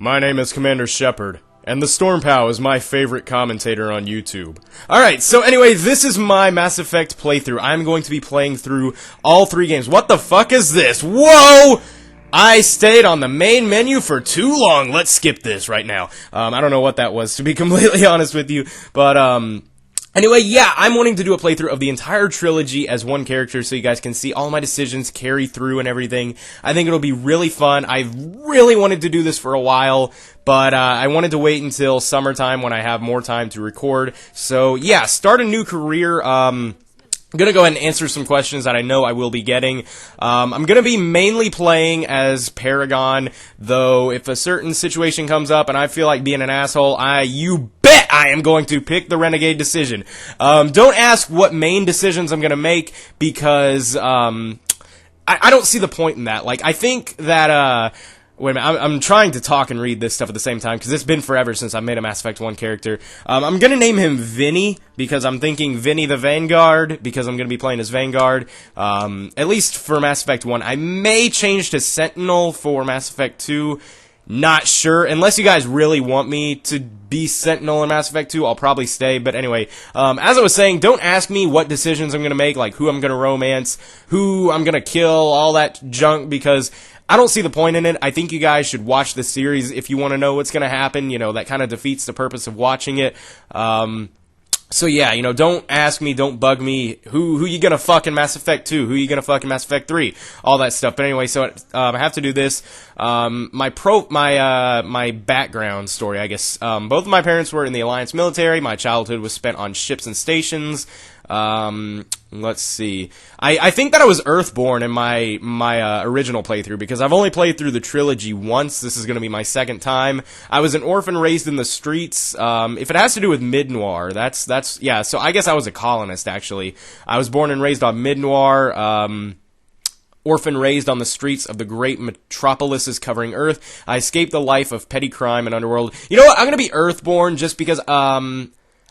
My name is Commander Shepard, and TheStormPow is my favorite commentator on YouTube. Alright, so anyway, this is my Mass Effect playthrough. I'm going to be playing through all 3 games. What the fuck is this? Whoa! I stayed on the main menu for too long. Let's skip this right now. I don't know what that was, to be completely honest with you, but, anyway, yeah, I'm wanting to do a playthrough of the entire trilogy as one character so you guys can see all my decisions carry through and everything. I think it'll be really fun. I've really wanted to do this for a while, but I wanted to wait until summertime when I have more time to record. So, yeah, start a new career. I'm gonna go ahead and answer some questions that I know I will be getting. I'm gonna be mainly playing as Paragon, though if a certain situation comes up and I feel like being an asshole, you bet I am going to pick the Renegade decision. Don't ask what main decisions I'm gonna make, because, I don't see the point in that. Like, I think that, wait a minute, I'm trying to talk and read this stuff at the same time, because it's been forever since I made a Mass Effect 1 character. I'm gonna name him Vinny, because I'm thinking Vinny the Vanguard, because I'm gonna be playing as Vanguard, at least for Mass Effect 1. I may change to Sentinel for Mass Effect 2, not sure, unless you guys really want me to be Sentinel in Mass Effect 2, I'll probably stay, but anyway, as I was saying, don't ask me what decisions I'm gonna make, like who I'm gonna romance, who I'm gonna kill, all that junk, because I don't see the point in it. I think you guys should watch the series if you want to know what's going to happen. You know, that kind of defeats the purpose of watching it. So yeah, you know, don't ask me, don't bug me, who you gonna fuck in Mass Effect 2, who you gonna fuck in Mass Effect 3, all that stuff. But anyway, so, I have to do this. My background story, I guess. Both of my parents were in the Alliance military. My childhood was spent on ships and stations. Let's see. I think that I was Earthborn in my original playthrough, because I've only played through the trilogy once. This is going to be my second time. I was an orphan raised in the streets. If it has to do with Mid-Noir, that's, yeah, so I guess I was a colonist, actually. I was born and raised on Mid-Noir, orphan raised on the streets of the great metropolises covering Earth. I escaped the life of petty crime and underworld. You know what? I'm going to be Earthborn just because,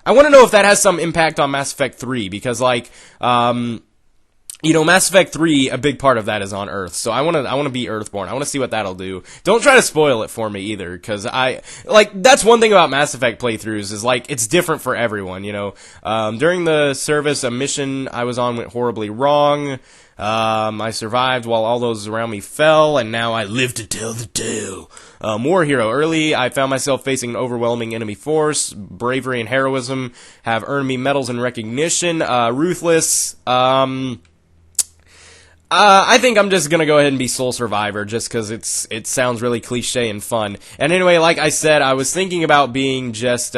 I want to know if that has some impact on Mass Effect 3, because, like, you know, Mass Effect 3, a big part of that is on Earth, so I want to be Earthborn. I want to see what that'll do. Don't try to spoil it for me, either, because that's one thing about Mass Effect playthroughs, is, like, it's different for everyone, you know. During the service, a mission I was on went horribly wrong. I survived while all those around me fell, and now I live to tell the tale. War hero. Early, I found myself facing an overwhelming enemy force. Bravery and heroism have earned me medals and recognition. Ruthless. I think I'm just gonna go ahead and be Sole Survivor, just because it sounds really cliche and fun. And anyway, like I said, I was thinking about being just,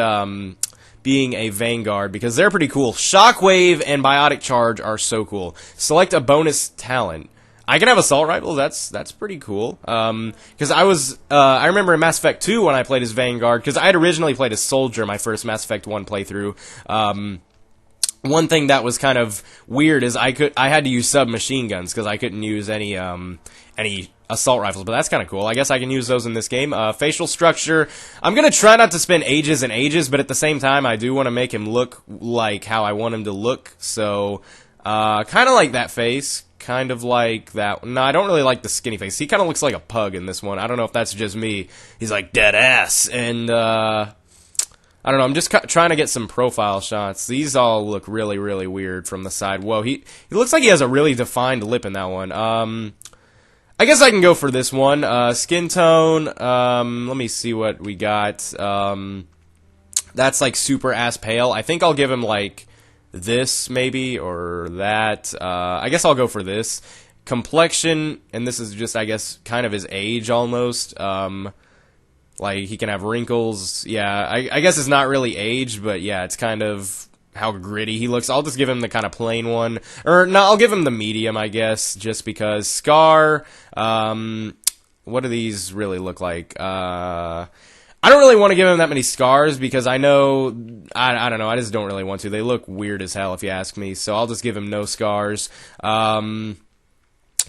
being a Vanguard, because they're pretty cool. Shockwave and Biotic Charge are so cool. Select a bonus talent. I can have Assault Rifle, that's pretty cool. Because I remember in Mass Effect 2 when I played as Vanguard, because I had originally played as Soldier my first Mass Effect 1 playthrough. One thing that was kind of weird is I had to use submachine guns, because I couldn't use any assault rifles, but that's kind of cool. I guess I can use those in this game. Facial structure. I'm going to try not to spend ages and ages, but at the same time, I do want to make him look like how I want him to look. So, kind of like that face. Kind of like that. No, I don't really like the skinny face. He kind of looks like a pug in this one. I don't know if that's just me. He's like dead ass. And, I don't know, I'm just trying to get some profile shots. These all look really, really weird from the side. Whoa, he looks like he has a really defined lip in that one. I guess I can go for this one. Skin tone, let me see what we got. That's like super ass pale. I think I'll give him like this maybe, or that. I guess I'll go for this. Complexion, and this is just, I guess, kind of his age almost. Like, he can have wrinkles. Yeah, I guess it's not really aged, but yeah, it's kind of how gritty he looks. I'll just give him the kind of plain one. Or, no, I'll give him the medium, I guess, just because. Scar, what do these really look like? I don't really want to give him that many scars, because I know, I don't know, I just don't really want to. They look weird as hell, if you ask me, so I'll just give him no scars.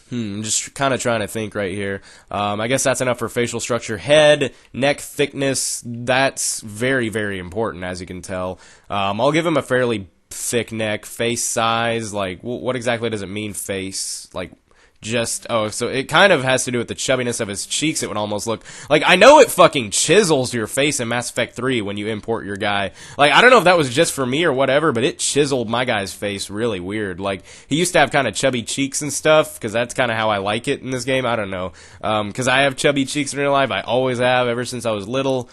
I'm just kind of trying to think right here. I guess that's enough for facial structure. Head, neck thickness, that's very, very important, as you can tell. I'll give him a fairly thick neck. Face size, like, what exactly does it mean, face? Like, just, oh, so it kind of has to do with the chubbiness of his cheeks. It would almost look like, I know it fucking chisels your face in Mass Effect 3 when you import your guy. Like, I don't know if that was just for me or whatever, but it chiseled my guy's face really weird. Like, he used to have kind of chubby cheeks and stuff, because that's kind of how I like it in this game. I don't know. Because I have chubby cheeks in real life. I always have, ever since I was little.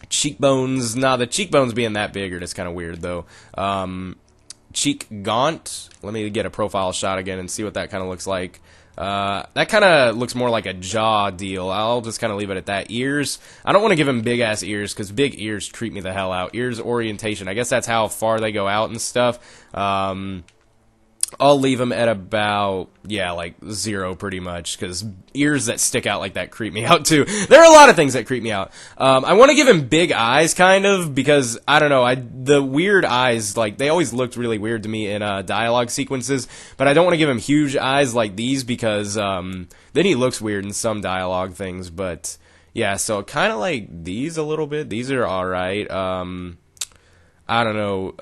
Cheekbones, nah, the cheekbones being that big are just kind of weird, though. Cheek gaunt. Let me get a profile shot again and see what that kind of looks like. That kind of looks more like a jaw deal. I'll just kind of leave it at that. Ears. I don't want to give him big-ass ears, because big ears creep me the hell out. Ears orientation. I guess that's how far they go out and stuff. I'll leave them at about, yeah, like 0 pretty much, because ears that stick out like that creep me out too. There are a lot of things that creep me out. I want to give him big eyes, kind of, because, I don't know, the weird eyes, like, they always looked really weird to me in dialogue sequences, but I don't want to give him huge eyes like these, because then he looks weird in some dialogue things, but, yeah, so kind of like these a little bit. These are alright. I don't know.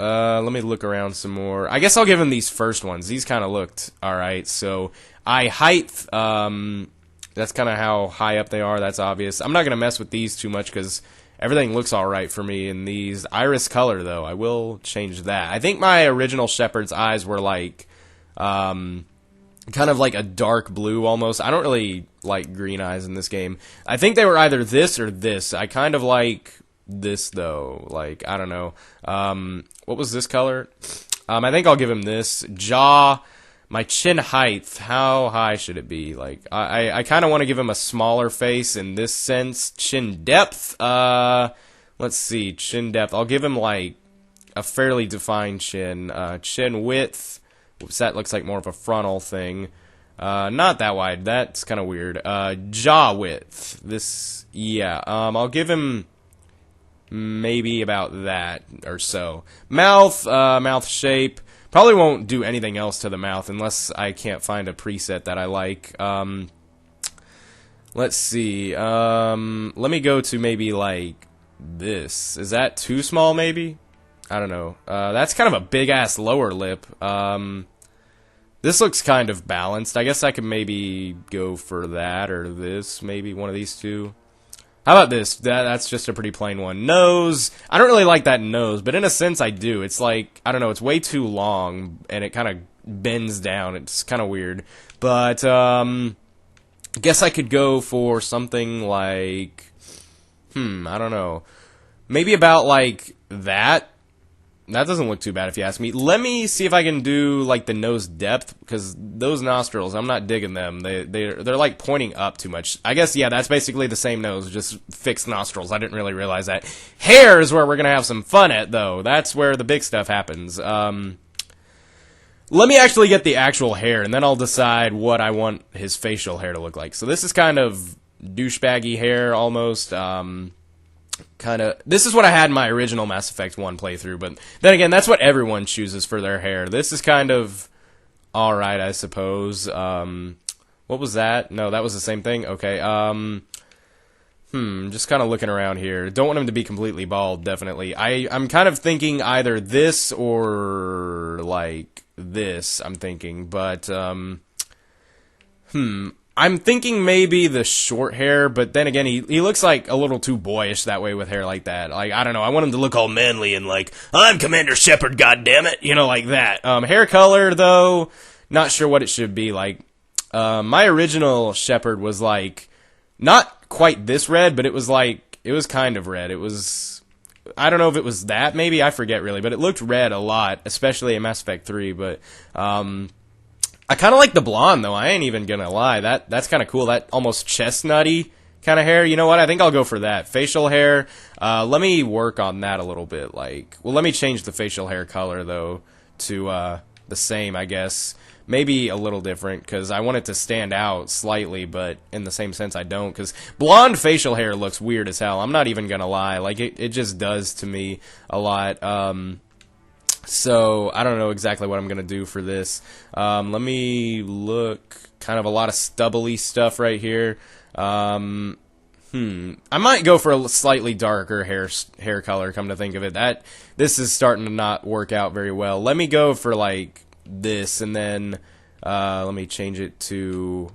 Let me look around some more. I guess I'll give him these first ones. These kind of looked alright. So, height, that's kind of how high up they are. That's obvious. I'm not going to mess with these too much because everything looks alright for me in these. Iris color, though, I will change that. I think my original Shepard's eyes were like, kind of like a dark blue almost. I don't really like green eyes in this game. I think they were either this or this. I kind of like this, though. Like, I don't know. What was this color? I think I'll give him this. Jaw. My chin height. How high should it be? Like, I kind of want to give him a smaller face in this sense. Chin depth. Let's see. Chin depth. I'll give him, like, a fairly defined chin. Chin width. Oops, that looks like more of a frontal thing. Not that wide. That's kind of weird. Jaw width. This, yeah. I'll give him maybe about that or so. Mouth, mouth shape. Probably won't do anything else to the mouth unless I can't find a preset that I like. Let's see. Let me go to maybe like this. Is that too small maybe? I don't know. That's kind of a big-ass lower lip. This looks kind of balanced. I guess I could maybe go for that or this. Maybe one of these two. How about this? That's just a pretty plain one. Nose. I don't really like that nose, but in a sense I do. It's like, I don't know, it's way too long, and it kind of bends down. It's kind of weird. But, I guess I could go for something like, I don't know. Maybe about, like, that. That doesn't look too bad if you ask me. Let me see if I can do, like, the nose depth, because those nostrils, I'm not digging them. They're like, pointing up too much. I guess, yeah, that's basically the same nose, just fixed nostrils. I didn't really realize that. Hair is where we're going to have some fun at, though. That's where the big stuff happens. Let me actually get the actual hair, and then I'll decide what I want his facial hair to look like. So this is kind of douchebaggy hair, almost, this is what I had in my original Mass Effect 1 playthrough, but then again, that's what everyone chooses for their hair. This is kind of alright, I suppose. What was that? No, that was the same thing? Okay, just kind of looking around here. Don't want him to be completely bald, definitely. I'm kind of thinking either this or, like, this, I'm thinking, but, I'm thinking maybe the short hair, but then again, he looks like a little too boyish that way with hair like that. Like, I don't know, I want him to look all manly and like, I'm Commander Shepard, goddammit, you know, like that. Hair color, though, not sure what it should be. Like, my original Shepard was like, not quite this red, but it was like, it was kind of red. It was, I don't know if it was that, maybe, I forget really, but it looked red a lot, especially in Mass Effect 3, but, I kind of like the blonde, though. I ain't even gonna lie. That's kind of cool. That almost chestnutty kind of hair. You know what? I think I'll go for that. Facial hair. Let me work on that a little bit. Like, well, let me change the facial hair color, though, to the same, I guess. Maybe a little different, because I want it to stand out slightly, but in the same sense I don't, because blonde facial hair looks weird as hell. I'm not even gonna lie. Like, it just does to me a lot. So, I don't know exactly what I'm going to do for this. Let me look. Kind of a lot of stubbly stuff right here. I might go for a slightly darker hair color, come to think of it. This is starting to not work out very well. Let me go for, like, this, and then Let me change it to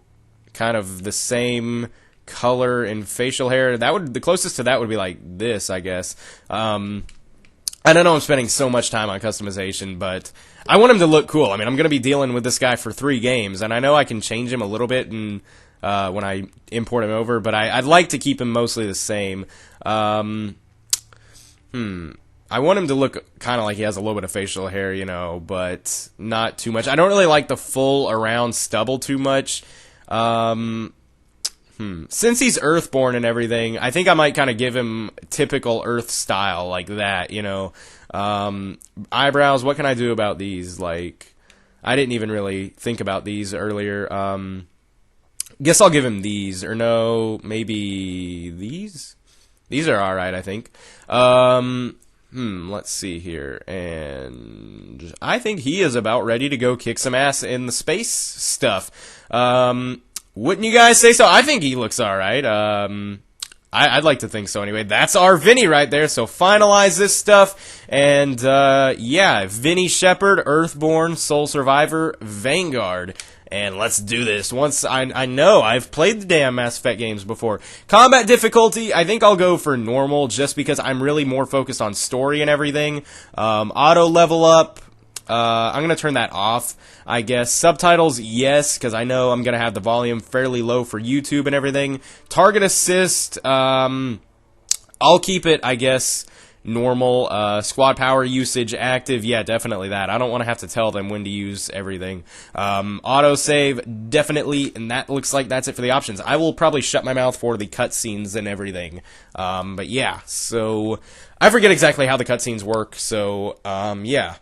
kind of the same color and facial hair. The closest to that would be like this, I guess. I don't know, I'm spending so much time on customization, but I want him to look cool. I mean, I'm going to be dealing with this guy for 3 games, and I know I can change him a little bit when I import him over, but I'd like to keep him mostly the same. I want him to look kind of like he has a little bit of facial hair, you know, but not too much. I don't really like the full around stubble too much. Since he's Earthborn and everything, I think I might kind of give him typical Earth style like that, you know. Eyebrows, what can I do about these? Like, I didn't even really think about these earlier. Guess I'll give him these, or no, maybe these? These are alright, I think. Let's see here, and I think he is about ready to go kick some ass in the space stuff. Wouldn't you guys say so? I think he looks alright. I'd like to think so anyway. That's our Vinny right there, so finalize this stuff, and yeah, Vinny Shepard, Earthborn, Soul Survivor, Vanguard. And let's do this. Once I know I've played the damn Mass Effect games before. Combat difficulty, I think I'll go for normal just because I'm really more focused on story and everything. Auto level up, I'm going to turn that off, I guess. Subtitles, yes, because I know I'm going to have the volume fairly low for YouTube and everything. Target assist, I'll keep it, I guess, normal. Squad power usage active, yeah, definitely that. I don't want to have to tell them when to use everything. Autosave, definitely, and that looks like that's it for the options. I will probably shut my mouth for the cutscenes and everything. But yeah, so I forget exactly how the cutscenes work, so yeah.